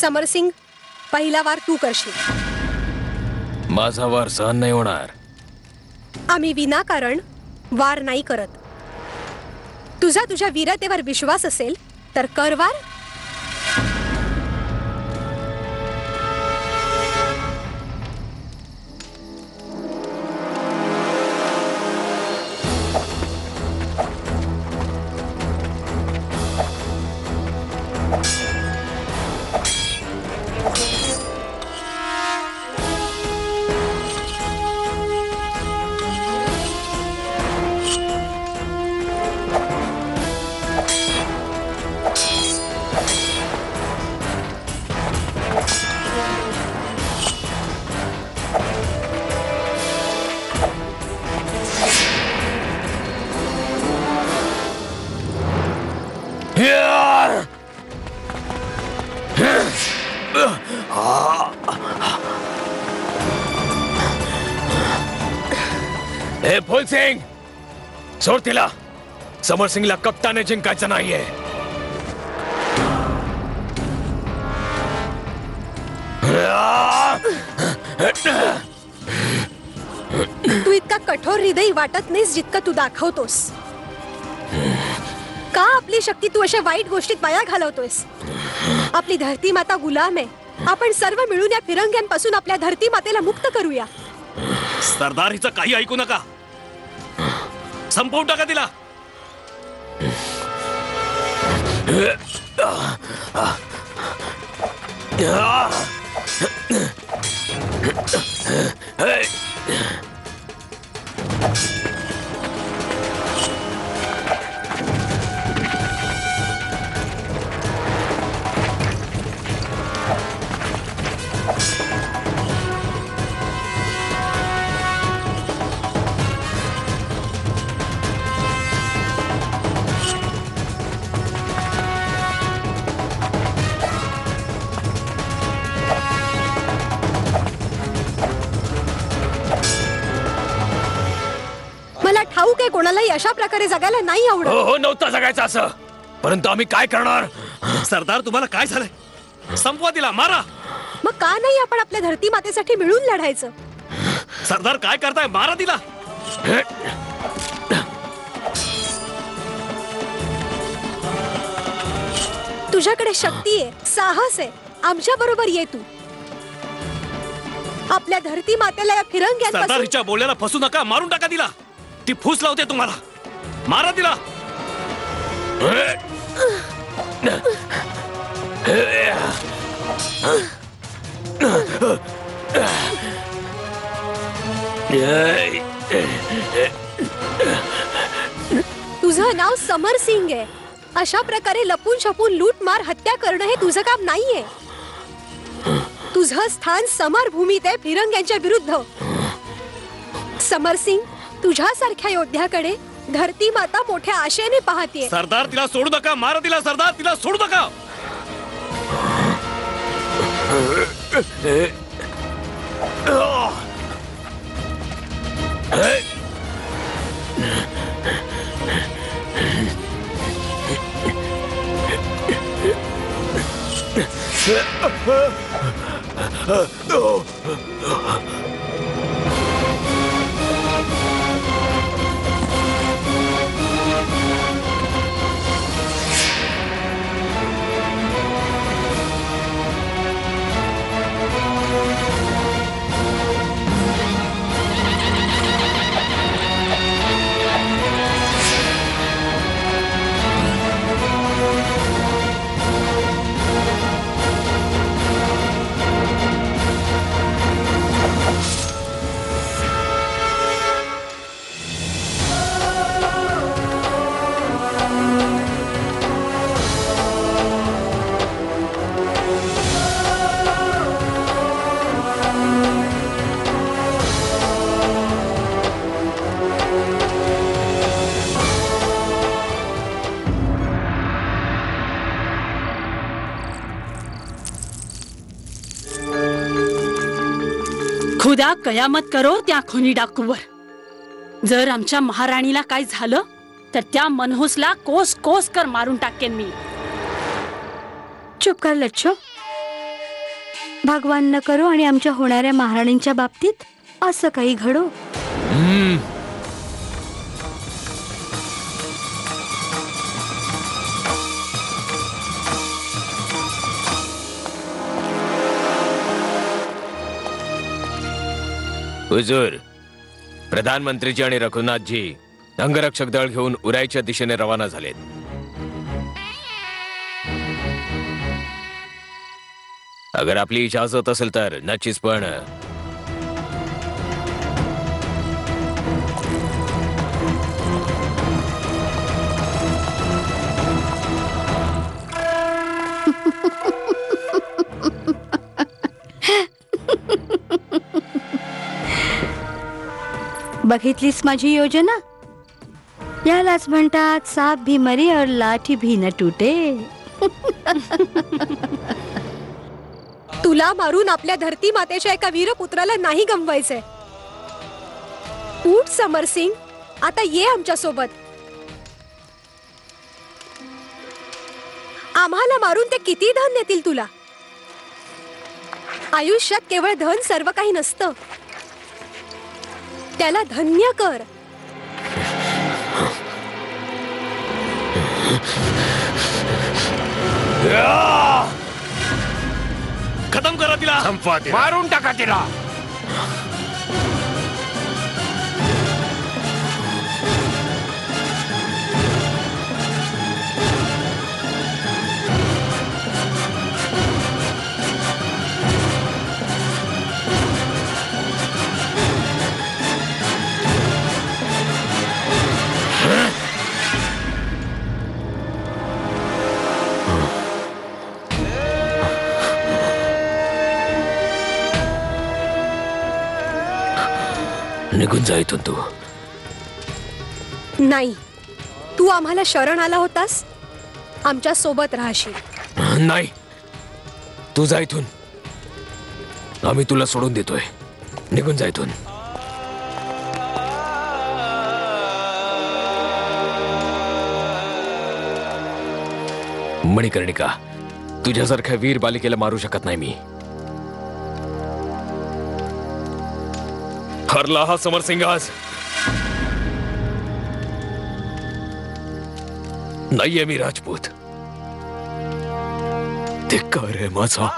समरसिंग, पहिला वार तू करशील. माझा वार सहन नाही होणार. आम्ही विनाकारण वार नाही करत. तुझ्या वीरतेवर विश्वास असेल तर कर वार. हे फुलसिंग, सोड तिला. समरसिंगला कप्ताने जिंकायचं नाहीये. तू इतका कठोर हृदयी वाटत नाहीस जितकं तू दाखवतोस. का आपली शक्ती तू अशा वाईट गोष्टीत वाया घालवतोयस? आपली धरती माता गुलाम आहे. आपण सर्व मिळून या फिरंग्यांपासून आपल्या धरती मातेला मुक्त करूया. सरदार, हिचं काही ऐकू नका. संपवून टाका तिला. मला ठाऊक आहे कोणालाही अशा प्रकारे जगायला नाही आवडत. हो, नव्हतं जगायचं असं. परंतु आम्ही काय करणार? सरदार, तुम्हाला काय झालंय? संपवा तिला, मारा. मग का नाही आपण आपल्या धरती मातेसाठी मिळून लढायचं? सरदार, काय करताय? मारा तिला. तुझ्याकडे शक्ती आहे, साहस आहे. आमच्या बरोबर ये तू. आपल्या धरती मातेला या सरदार, फिरंग्यांपासून. हिच्या बोलण्याला फसू नका. मारून टाका तिला. ती फूस लावते तुम्हाला. मारा तिला. तुझं नाव समरसिंग आहे. अशा प्रकारे लपून छपून लूटमार हत्या करणं हे तुझं काम नाहीये. तुझं स्थान समरभूमीत आहे, फिरंग्यांच्या विरुद्ध. समरसिंग, तुझ्यासारख्या योद्ध्याकडे धरती माता मोठ्या आशेने पाहतीये. सरदार, तिला सोडू नका. मारा तिला. सरदार, तिला सोडू नका. खुदा कयामत करो त्या खुनी डाकूवर. जर आमच्या महाराणीला काय झालं तर त्या मनहूसला कोस कोस कर मारून टाकेन मी. चुप कर लच्छो. भगवान न करो आणि आमच्या होणाऱ्या महाराणींच्या बाबतीत असं काही घडो. हुजूर, प्रधानमंत्रीजी आणि रघुनाथजी अंगरक्षक दळ घेऊन उराईच्या दिशेने रवाना झालेत. अगर आपली इजाजत असेल तर नक्कीच, पण बघितलीस माझी योजना? यालाच म्हणतात साप भी मरे और लाठी भी न टूटे. तुला मारून आपल्या धरती मातेच्या एका वीरपुत्राला नाही गमवायचंय. उठ समरसिंग, आता ये आमच्या सोबत. आम्हाला मारून ते किती धन देतील तुला? आयुष्यात केवळ धन सर्व काही नसतं, त्याला धन्य कर. खतम करा तिला, मारून टाका तिला. निघून जा इथून तू. नाही, तू आम्हाला शरण आला होतास, आमच्या सोबत राहशील. नाही, तू जा इथून. आम्ही तुला सोडून देतोय. निघून जा इथून. मणिकर्णिका, तुझ्यासारख्या वीर बालिकेला मारू शकत नाही मी. हरला हा समरसिंग आज. नाहीये मी राजपूत. धिक्कार आहे माझा.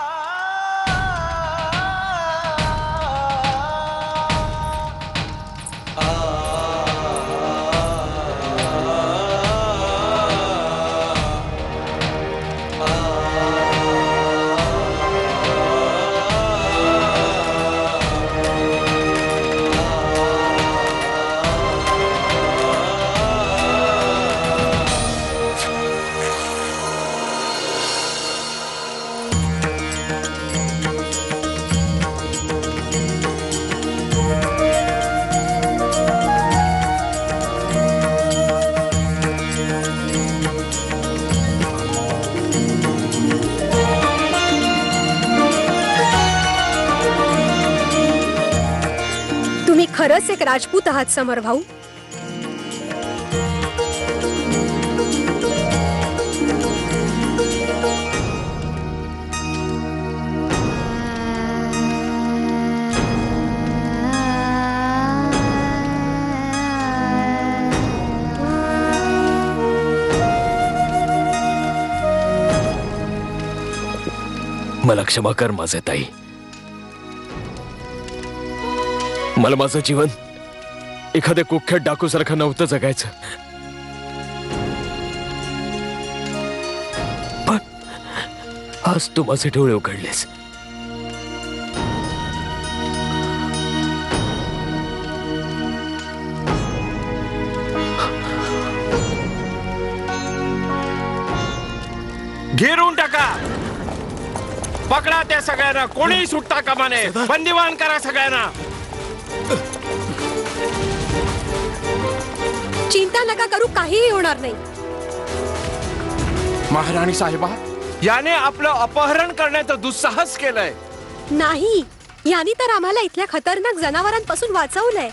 खरंच एक राजपूत आहात समर भाऊ. मला क्षमा कर माझे ताई. मला माझं जीवन एखाद्या कुख्यात डाकू सारखं नव्हतं जगायचं. पण आज तू माझे डोळे उघडलेस. घेरून टाका. पकडा त्या सगळ्यांना. कोणीही सुटता कामा नये. बंदिवान करा सगळ्यांना. चिंता नका करू, काहीही होणार नाही. महाराणी साहेबा, याने आपलं अपहरण करण्याचं दुस्साहस केलंय. नाही, याने तर आम्हाला इथल्या खतरनाक जनावरांपासून वाचवलंय.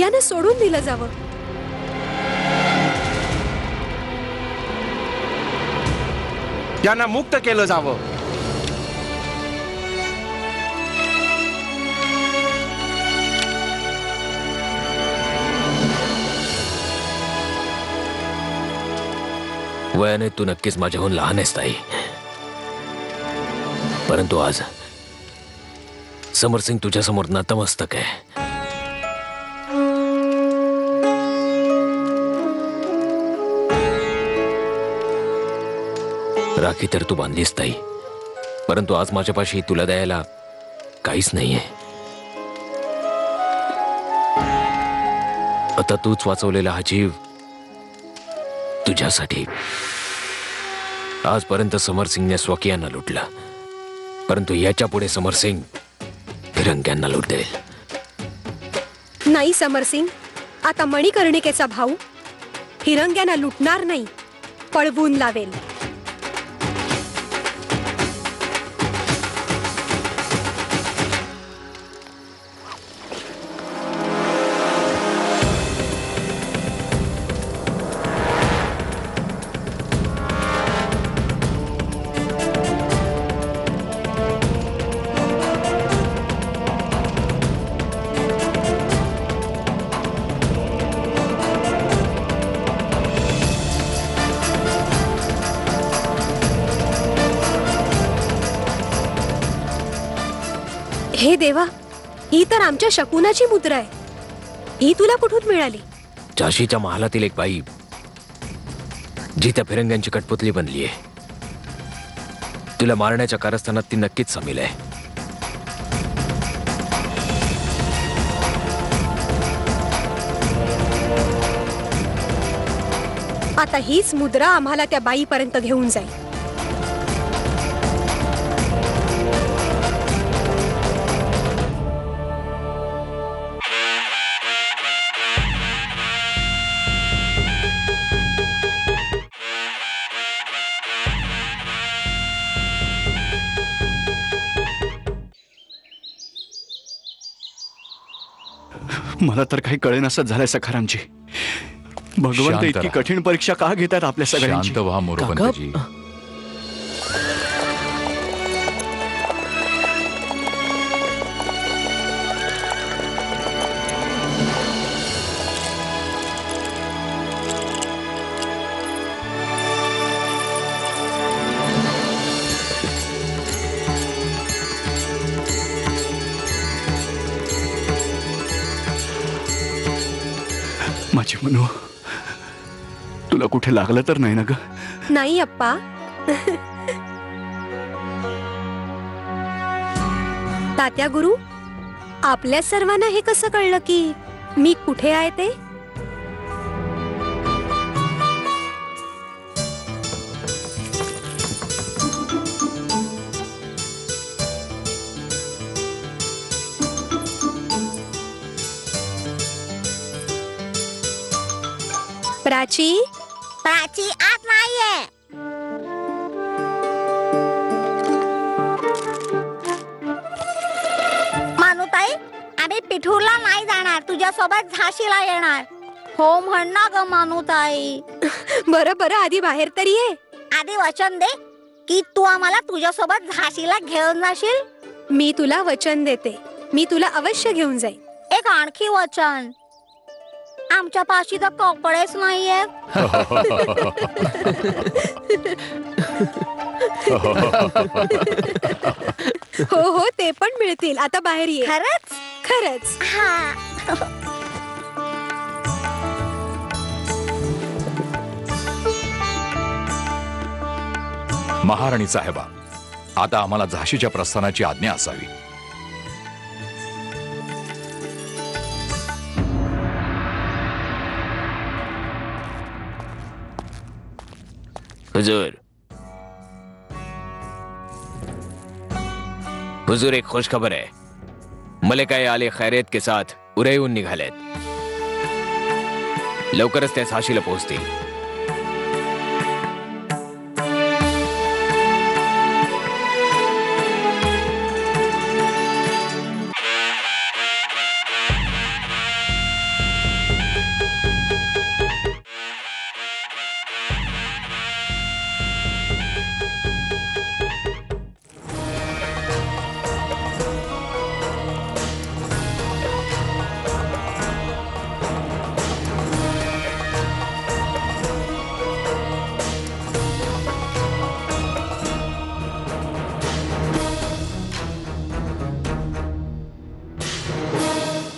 याने सोडून दिलं जावं. त्यांना मुक्त केलं जावं. वयाने तू नक्कीच माझ्याहून लहान आहेस ताई, परंतु आज समरसिंग तुझ्यासमोर नतमस्तक आहे. राखी तर तू बांधलीस ताई, परंतु आज माझ्यापाशी तुला द्यायला काहीच नाहीये. आता तूच वाचवलेला हा जीव तुझ्यासाठी. आजपर्यंत समरसिंगने स्वकीयांना लुटला, परंतु याच्या पुढे समरसिंग फिरंग्यांना लुटेल. नाही समरसिंग, आता मणिकर्णिकेचा भाऊ फिरंग्यांना लुटणार नाही, पळवून लावेल. हे देवा, ही तर आमच्या शकुनाची मुद्रा आहे. ही तुला कुठून मिळाली? झाशीच्या महालातील एक बाई जी त्या फिरंग्यांची कठपुतली बनली आहे. तुला मारण्याच्या कारस्थानात ती नक्कीच सामील आहे. आता हीच मुद्रा आम्हाला त्या बाईपर्यंत घेऊन जाईल. मला तर काही कळेनासच झालंय सखारामजी. भगवंत शांत इतकी राहा. कठीण परीक्षा का घेतात आपल्या सगळ्यांची? शांत व्हा मोरोपंतजी. माझी मनू, तुला कुठे लागलं तर नाही ना ग? नाही अप्पा. तात्या गुरु, आपल्या सर्वांना हे कसं कळलं की मी कुठे आहे ते? प्राची, प्राची आत नाहीये. मानुताई, आम्ही पिठूरला नाही जाणार, तुझ्यासोबत झाशीला येणार. हो म्हण ना ग मानुताई. बरं बरं, आधी बाहेर तरी ये. आधी वचन दे की तू आम्हाला तुझ्यासोबत झाशीला घेऊन जाशील. मी तुला वचन देते, मी तुला अवश्य घेऊन जाईन. एक आणखी वचन. आमच्या पाशी तर कपडेच नाहीयेत. हो हो, ते पण मिळतील. आता बाहेर ये. खरंच? खरंच. हा. महाराणी साहेबा, आता आम्हाला झाशीच्या प्रस्थानाची आज्ञा असावी. हुजूर, हुजूर, एक खुश खबर है. मलिका आले खैरियत के साथ उरेहून निघालेत. लवकरच त्या झाशीला पोहोचतील.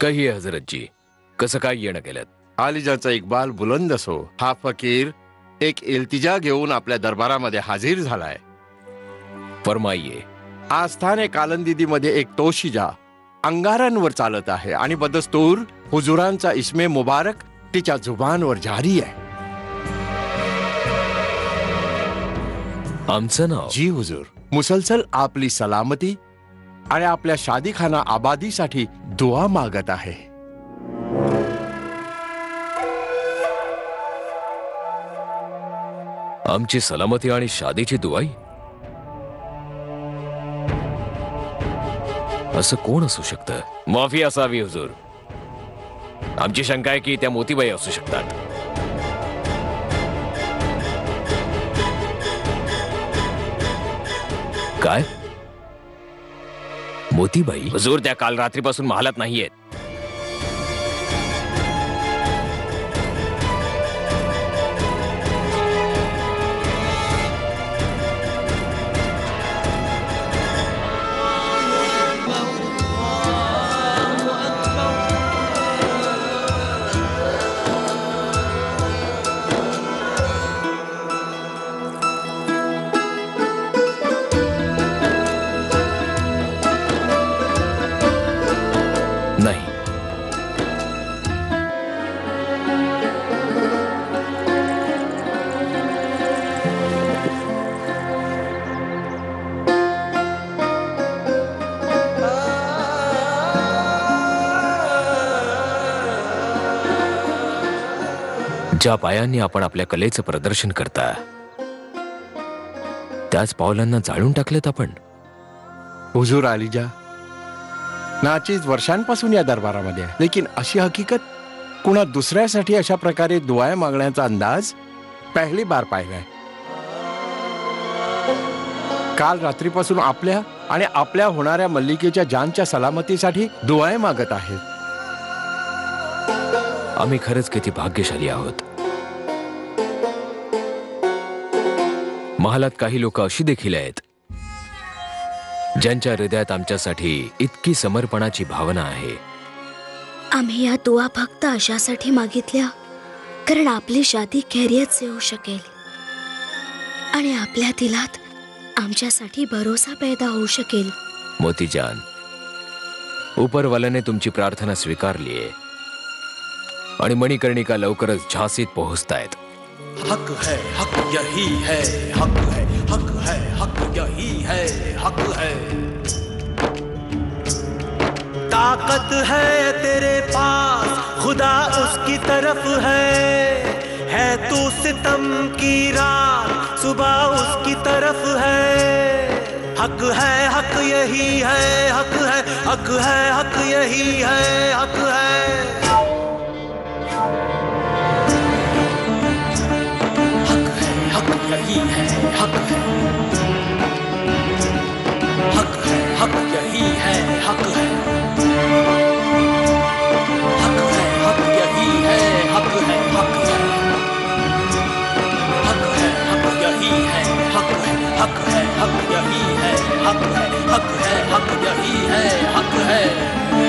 कही हजरतजी, कसं काय येणं केलं? आलिजाचा इक्बाल बुलंद असो, हा फकीर एक इल्तिजा घेऊन आपल्या दरबारामध्ये हाजीर झालाय. फरमाइये. आस्थाने कालंदिदीमध्ये एक तोशिजा अंगारांवर चालत आहे आणि बदस्तूर हुजुरांचा इस्मे मुबारक तिच्या जुबानवर जारी आहे. आमचं नाव? जी हुजूर. मुसलसल आपली सलामती आणि आपल्या शादीखाना आबादीसाठी दुआ मागत आहे. आमची सलामती आणि शादीची दुआई? असं कोण असू शकतं? माफी असावी हुजूर. आमची शंका आहे की त्या मोतीबाई असू शकतात. काय? मोतीबाई? हुजूर, त्या काल रात्रीपासून महालात नाहीयेत. नाही. ज्या पायांनी आपण आपल्या कलेचं प्रदर्शन करता त्याच पावलांना जाळून टाकलेत आपण. हुजूर आलिजा नाचीज वर्षांपासून या दरबारामध्ये आहे, लेकिन अशी हकीकत कुणा दुसऱ्यासाठी अशा प्रकारे दुआ मागण्याचा अंदाज पहिली बार पाहिलाय. काल रात्रीपासून आपल्या आणि आपल्या होणाऱ्या मल्लिकेच्या जानच्या सलामतीसाठी दुआ मागत आहेत. आम्ही खरंच किती भाग्यशाली आहोत. महालात काही लोक अशी देखील आहेत ज्यांच्या हृदयात आमच्यासाठी इतकी समर्पणाची भावना आहे. आम्ही या दुआ फक्त अशासाठी मागितल्या कारण आपली शादी खैरियत से होऊ शकेल आणि आपल्या दिलात आमच्यासाठी भरोसा पैदा होऊ शकेल. मोतीजान, उपरवाल्याने तुमची प्रार्थना स्वीकारली आहे आणि मणिकर्णिका लवकरच झाशीत पोहोचतायत. हक है, हक यही है, हक है, हक है, हक यही है, हक है. ताकत है तेरे पास, खुदा उसकी तरफ है तू सितम की रात, सुबह उसकी तरफ है. हक है, हक यही है, हक है, हक है, हक यही है, हक है. यही है, हक है, हक है, हक यही है, हक है, हक है, हक यही है, हक है, हक है, हक है, हक यही है, हक है, हक है, हक यही है, हक है, हक है, हक यही है, हक है.